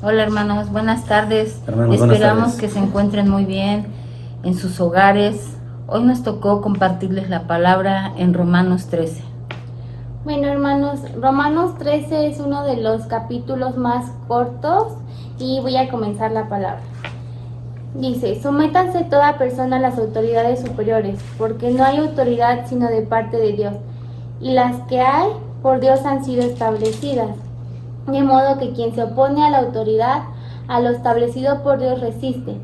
Hola hermanos, buenas tardes. Hermanos, buenas Esperamos tardes. que se encuentren muy bien en sus hogares. Hoy nos tocó compartirles la palabra en Romanos 13. Bueno, hermanos, Romanos 13 es uno de los capítulos más cortos y voy a comenzar la palabra. Dice: sométanse toda persona a las autoridades superiores, porque no hay autoridad sino de parte de Dios, y las que hay por Dios han sido establecidas. De modo que quien se opone a la autoridad, a lo establecido por Dios resiste,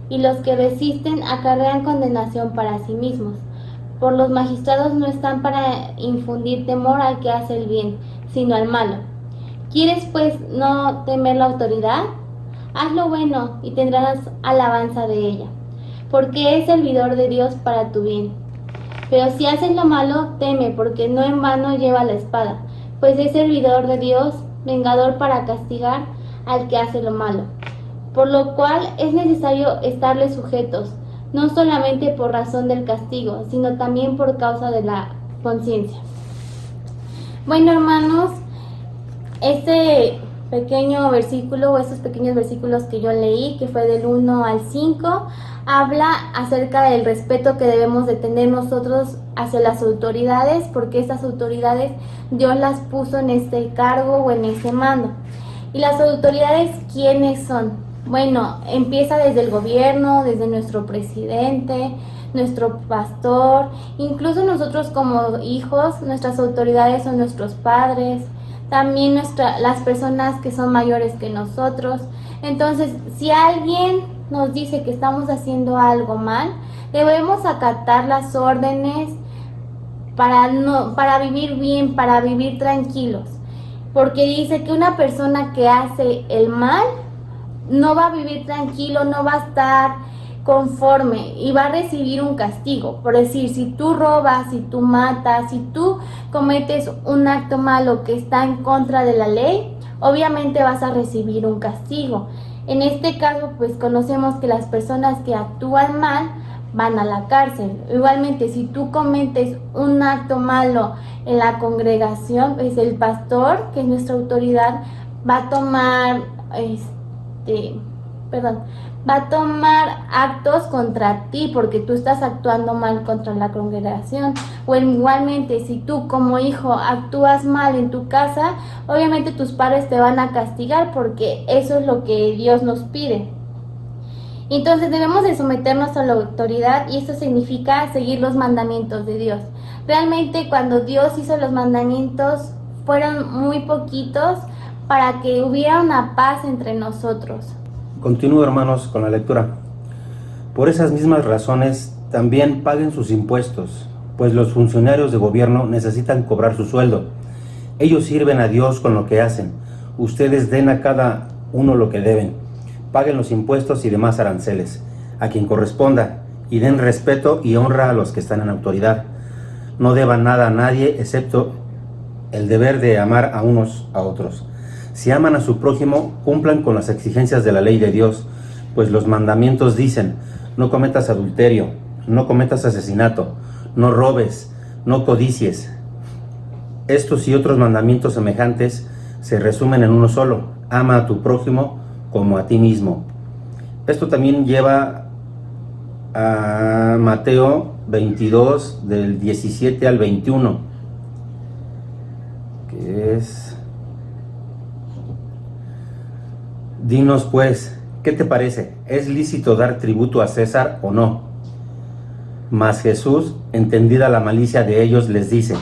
y los que resisten acarrean condenación para sí mismos. Por los magistrados no están para infundir temor al que hace el bien, sino al malo. ¿Quieres pues no temer la autoridad? Haz lo bueno y tendrás alabanza de ella, porque es servidor de Dios para tu bien. Pero si haces lo malo, teme, porque no en vano lleva la espada, pues es servidor de Dios, vengador para castigar al que hace lo malo. Por lo cual es necesario estarles sujetos, no solamente por razón del castigo, sino también por causa de la conciencia. Bueno, hermanos, este pequeño versículo o estos pequeños versículos que yo leí, que fue del 1 al 5, habla acerca del respeto que debemos de tener nosotros hacia las autoridades, porque estas autoridades Dios las puso en este cargo o en ese mando. ¿Y las autoridades quiénes son? Bueno, empieza desde el gobierno, desde nuestro presidente, nuestro pastor, incluso nosotros como hijos, nuestras autoridades son nuestros padres, también las personas que son mayores que nosotros. Entonces, si alguien nos dice que estamos haciendo algo mal, debemos acatar las órdenes para vivir bien, para vivir tranquilos. Porque dice que una persona que hace el mal no va a vivir tranquilo, no va a estar conforme y va a recibir un castigo. Por decir, si tú robas, si tú matas, si tú cometes un acto malo que está en contra de la ley, obviamente vas a recibir un castigo. En este caso, pues conocemos que las personas que actúan mal van a la cárcel. Igualmente, si tú cometes un acto malo en la congregación, pues el pastor, que es nuestra autoridad, va a tomar actos contra ti porque tú estás actuando mal contra la congregación. O igualmente, si tú como hijo actúas mal en tu casa, obviamente tus padres te van a castigar porque eso es lo que Dios nos pide. Entonces debemos de someternos a la autoridad y eso significa seguir los mandamientos de Dios. Realmente cuando Dios hizo los mandamientos fueron muy poquitos para que hubiera una paz entre nosotros. Continúo, hermanos, con la lectura. Por esas mismas razones, también paguen sus impuestos, pues los funcionarios de gobierno necesitan cobrar su sueldo. Ellos sirven a Dios con lo que hacen. Ustedes den a cada uno lo que deben. Paguen los impuestos y demás aranceles, a quien corresponda, y den respeto y honra a los que están en autoridad. No deban nada a nadie, excepto el deber de amar a unos a otros. Si aman a su prójimo, cumplan con las exigencias de la ley de Dios, pues los mandamientos dicen: no cometas adulterio, no cometas asesinato, no robes, no codicies. Estos y otros mandamientos semejantes se resumen en uno solo: ama a tu prójimo como a ti mismo. Esto también lleva a Mateo 22, del 17 al 21, que es: dinos pues, ¿qué te parece? ¿Es lícito dar tributo a César o no? Mas Jesús, entendida la malicia de ellos, les dice: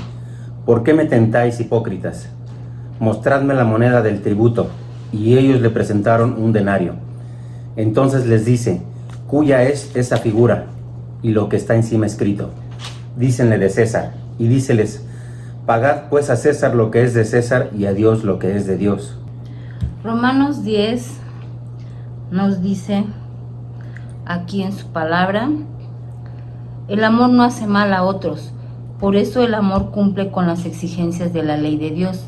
¿por qué me tentáis, hipócritas? Mostradme la moneda del tributo. Y ellos le presentaron un denario. Entonces les dice: ¿cuya es esa figura y lo que está encima escrito? Dícenle: de César. Y díceles: pagad pues a César lo que es de César y a Dios lo que es de Dios. Romanos 10 nos dice aquí en su palabra: el amor no hace mal a otros, por eso el amor cumple con las exigencias de la ley de Dios.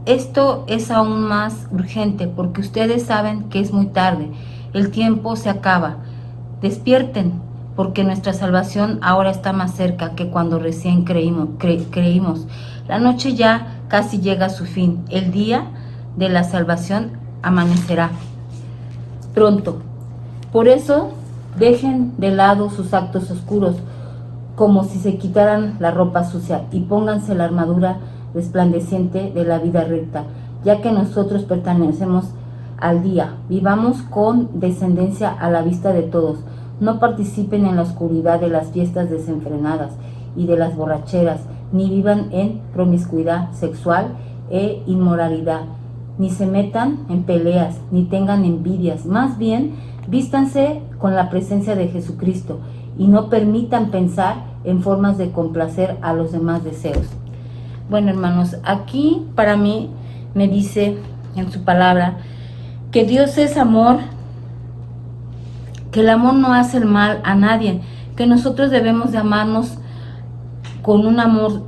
Esto es aún más urgente porque ustedes saben que es muy tarde, el tiempo se acaba. Despierten, porque nuestra salvación ahora está más cerca que cuando recién creímos. La noche ya casi llega a su fin, el día de la salvación amanecerá pronto. Por eso dejen de lado sus actos oscuros, como si se quitaran la ropa sucia, y pónganse la armadura resplandeciente de la vida recta, ya que nosotros pertenecemos al día. Vivamos con descendencia a la vista de todos. No participen en la oscuridad de las fiestas desenfrenadas y de las borracheras, ni vivan en promiscuidad sexual e inmoralidad, ni se metan en peleas, ni tengan envidias. Más bien, vístanse con la presencia de Jesucristo y no permitan pensar en formas de complacer a los demás deseos. Bueno, hermanos, aquí para mí me dice en su palabra que Dios es amor, que el amor no hace el mal a nadie, que nosotros debemos de amarnos con un amor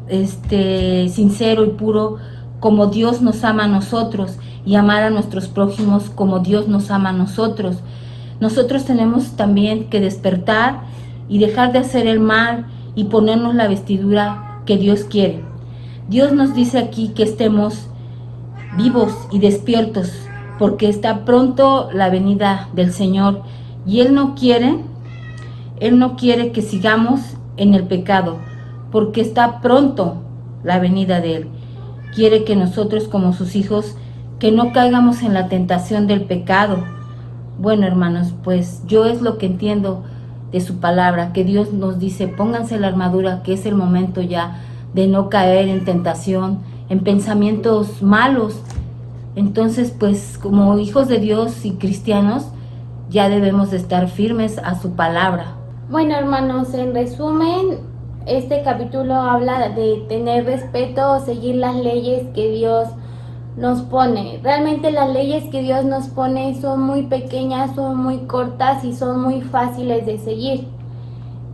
sincero y puro, como Dios nos ama a nosotros, y amar a nuestros prójimos como Dios nos ama a nosotros. Nosotros tenemos también que despertar y dejar de hacer el mal y ponernos la vestidura que Dios quiere. Dios nos dice aquí que estemos vivos y despiertos, porque está pronto la venida del Señor, y Él no quiere que sigamos en el pecado, porque está pronto la venida de Él. Quiere que nosotros, como sus hijos, que no caigamos en la tentación del pecado. Bueno, hermanos, pues yo es lo que entiendo de su palabra, que Dios nos dice, pónganse la armadura, que es el momento ya de no caer en tentación, en pensamientos malos. Entonces, pues como hijos de Dios y cristianos, ya debemos de estar firmes a su palabra. Bueno, hermanos, en resumen, este capítulo habla de tener respeto o seguir las leyes que Dios nos pone. Realmente las leyes que Dios nos pone son muy pequeñas, son muy cortas y son muy fáciles de seguir.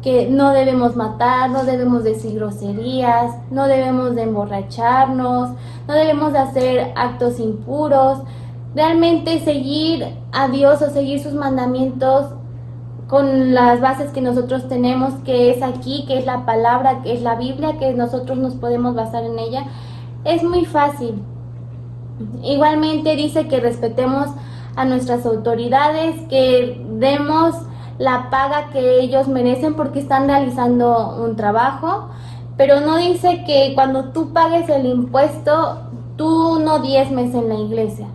Que no debemos matar, no debemos decir groserías, no debemos de emborracharnos, no debemos de hacer actos impuros. Realmente seguir a Dios o seguir sus mandamientos con las bases que nosotros tenemos, que es aquí, que es la palabra, que es la Biblia, que nosotros nos podemos basar en ella, es muy fácil. Igualmente dice que respetemos a nuestras autoridades, que demos la paga que ellos merecen porque están realizando un trabajo, pero no dice que cuando tú pagues el impuesto, tú no diezmes en la iglesia.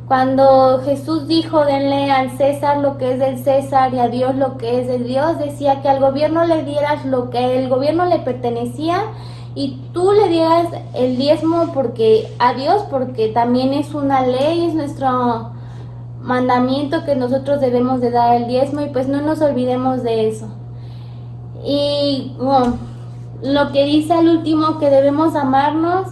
Cuando Jesús dijo, denle al César lo que es del César y a Dios lo que es de Dios, decía que al gobierno le dieras lo que el gobierno le pertenecía y tú le dieras el diezmo porque a Dios, porque también es una ley, es nuestro mandamiento que nosotros debemos de dar el diezmo, y pues no nos olvidemos de eso. Y bueno, lo que dice al último, que debemos amarnos,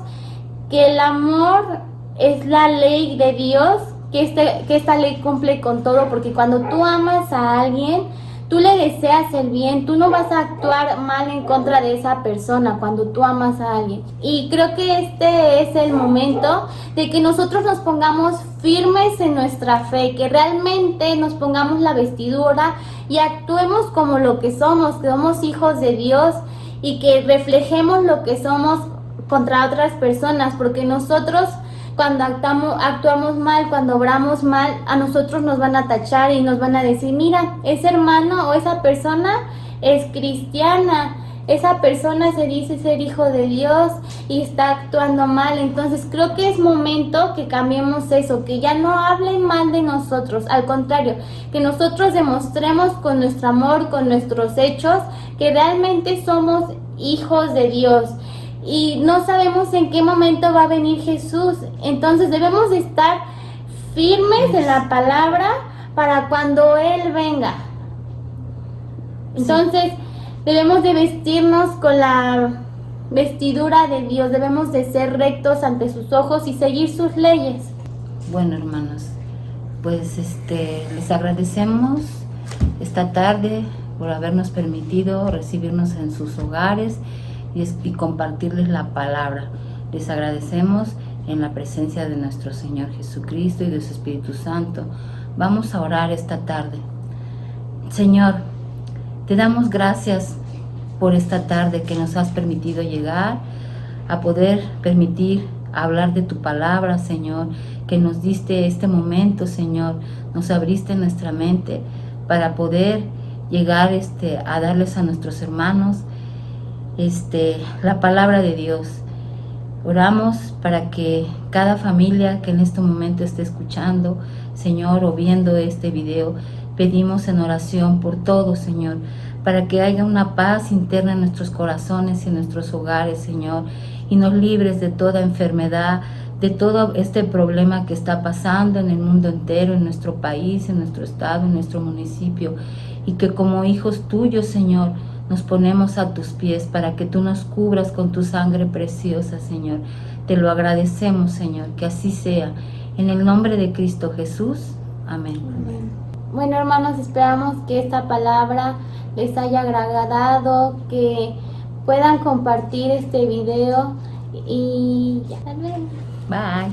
que el amor es la ley de Dios, que esta ley cumple con todo, porque cuando tú amas a alguien, tú le deseas el bien, tú no vas a actuar mal en contra de esa persona cuando tú amas a alguien. Y creo que este es el momento de que nosotros nos pongamos firmes en nuestra fe, que realmente nos pongamos la vestidura y actuemos como lo que somos hijos de Dios, y que reflejemos lo que somos contra otras personas, porque nosotros cuando actuamos mal, cuando obramos mal, a nosotros nos van a tachar y nos van a decir, mira, ese hermano o esa persona es cristiana, esa persona se dice ser hijo de Dios y está actuando mal. Entonces creo que es momento que cambiemos eso, que ya no hablen mal de nosotros, al contrario, que nosotros demostremos con nuestro amor, con nuestros hechos, que realmente somos hijos de Dios. Y no sabemos en qué momento va a venir Jesús. Entonces debemos de estar firmes en la palabra para cuando Él venga. Entonces debemos de vestirnos con la vestidura de Dios. Debemos de ser rectos ante sus ojos y seguir sus leyes. Bueno, hermanos, pues les agradecemos esta tarde por habernos permitido recibirnos en sus hogares y compartirles la palabra. Les agradecemos en la presencia de nuestro Señor Jesucristo y de su Espíritu Santo. Vamos a orar esta tarde. Señor, te damos gracias por esta tarde que nos has permitido llegar a poder permitir hablar de tu palabra, Señor, que nos diste este momento, Señor, nos abriste nuestra mente para poder llegar a darles a nuestros hermanos la palabra de Dios. Oramos para que cada familia que en este momento esté escuchando, Señor, o viendo este video, pedimos en oración por todos, Señor, para que haya una paz interna en nuestros corazones y en nuestros hogares, Señor, y nos libres de toda enfermedad, de todo este problema que está pasando en el mundo entero, en nuestro país, en nuestro estado, en nuestro municipio, y que como hijos tuyos, Señor, nos ponemos a tus pies para que tú nos cubras con tu sangre preciosa, Señor. Te lo agradecemos, Señor, que así sea. En el nombre de Cristo Jesús. Amén. Amén. Bueno, hermanos, esperamos que esta palabra les haya agradado, que puedan compartir este video y ya. Bye.